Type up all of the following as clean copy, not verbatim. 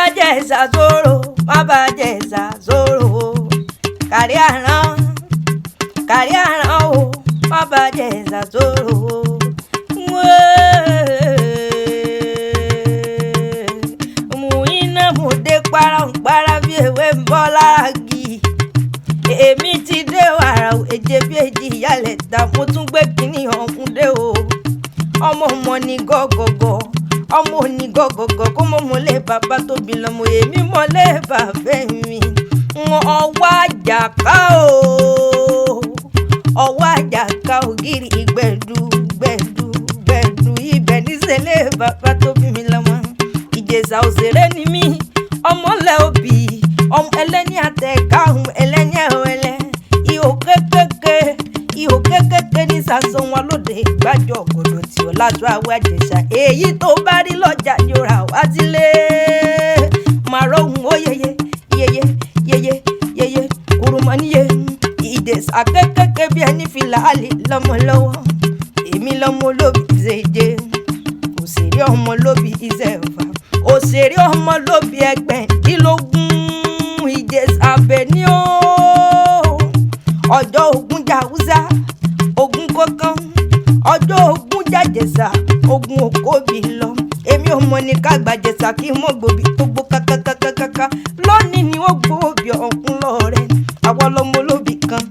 bàjẹ́ ìsàsóró, má bàjẹ́ ìsàsóró. Kárí àrán o, má bàjẹ́ ìsàsóró. Mú iná mú dé para bí ewé ń bọ́ lára gi. Èmi ti dé wàrà èjè bí èjì ìyálẹ̀ ta, mo tún gbé kínní ọ̀hún dé o. Ọmọ ní gọ́gọ́gọ́, ọmọ ní gọ́gọ́gọ́ kó mọ́ mo lé bàbá tóbi lọ́mọ èmi mọ́ lé bàbá mi. Ọwọ́ àjàká o, ọwọ́ àjàká ògiri gbẹ̀dú gbẹ̀dú gbẹ̀dú ibẹ̀ níṣẹ́lẹ̀ bàbá tóbi mi lọ́mọ. Ìjẹ̀ṣà òṣèré ni mí, ọmọlẹ̀ òbí, ọmọ ẹlẹ́ni àtẹ̀ká ẹlẹ́ni ẹ̀wẹ̀lẹ̀. Ihò kékèké ní sàsán wọn lóde ìgbàjọ ọ̀gọ̀dọ̀ tí ó lájọ àwọ̀ Ìjẹ̀ṣà. Èyí tó bá rí lọ́jà ni ó rà wá sílé. Màá rohùn ó yeye kùrùmọ́ níye. Ìjẹ̀ṣà kékèké bí ẹni fi làálì lọ́mọ lọ́wọ́. Èmi lọ́mọ olóbì ìṣèjẹ, òṣèré ọmọ lóbì ìṣẹ̀fà, òṣèré ọmọ lóbì ẹgbẹ̀ndínlógún. Ìjẹ̀ṣà Àbẹ̀ní o. Ọjọ́ Ògún jàwúsá, Ògún kọ̀ọ̀kan, ọjọ́ Ògún jàjẹ̀ṣà, Ògún òkóbì lọ. Èmi ò mọ̀ ní ká gbàjẹ̀ṣà kí n mọ̀ gbòbí tó gbó kákákákáká. Lónìí ni ó gbòbí ọ̀hún lọ rẹ̀. Àwọn ọlọ́mọ olóbì kan,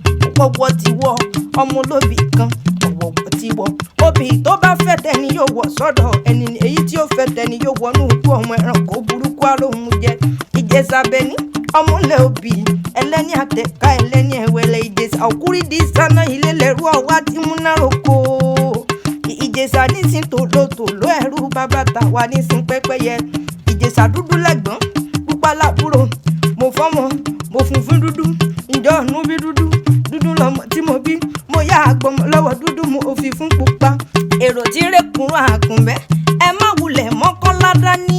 ọwọ́ ti wọ́, ọmọ olóbì kan, ọwọ́ ti wọ́. Obì tó bá fẹ́ tẹni yóò wọ̀ sọ́dọ̀ ẹni, èyí tí ó fẹ́ tẹni yóò wọnú ikú ọmọ ẹranko burúkú aróhun jẹ. Ìjẹ̀ṣà Àbẹ̀ní ọmọlẹ̀ òbí, ẹlẹ́ni àtẹ̀ká ẹlẹ́ni ẹ̀wẹ̀lẹ̀. Ìjẹ̀ṣà òkúrí di sáná ilé lẹ́rú ọwá tí múná roko. Ìjẹ̀ṣà nísìn tòlótòló ẹ̀rú bàbá tàwa nísìn pẹ́pẹ́yẹ. Ìjẹ̀ṣà dúdú lẹ́gbọ̀n, pupa lábúrò. Mo fọ́mọ, mo funfun dúdú, ìjọ ọ̀nù bí dúdú. Dúdú lọmọ tí mo bí, mo yá àgbọmọ lọ́wọ́ dúdú, mo fi fún pupa. Èrò tí rékùnrún àkùnbẹ́, ẹ má wulẹ̀ mọ́kànlá dání.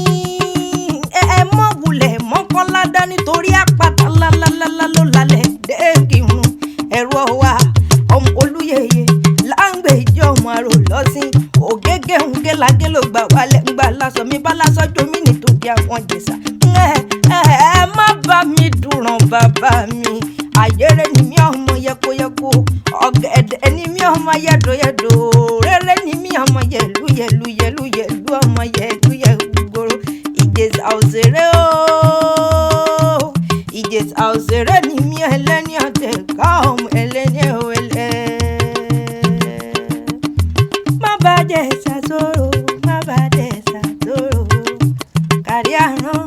Ẹ má wulẹ̀ mọ́kànlá dání torí àpáta lálálálá ló lálẹ́ déèkìrún. Ẹ̀rù ọ̀wà ọmọ Olúyẹyẹ láǹgbè ìjọ ọmọ àrò lọ́sìn. Ògégé ńgé lagé ló gbà wálẹ̀ ńgbà lásọ mi bá lásọ jomi nítorí àwọn Ìjẹ̀ṣà. Ẹ má bá mi dùràn bàbá mi. Àyèrè ni mí ọmọ yẹkoyẹko, ọ̀gẹ̀dẹ̀ ni mí ọmọ yẹdọyẹdọ, rere ni mí ọmọ yẹlúyẹlúyẹlúyẹlú ọmọ yẹlúyẹlúgbòrò. Ìjẹ̀ṣà òṣèré o, Ìjẹ̀ṣà òṣèré ni mí ẹlẹ́ni àtẹ̀ká ọmọ ẹlẹ́ni ẹ̀wẹ̀lẹ̀. Má bàjẹ́ ìsàsóró, má bàjẹ́ ìsàsóró. Kárí àrán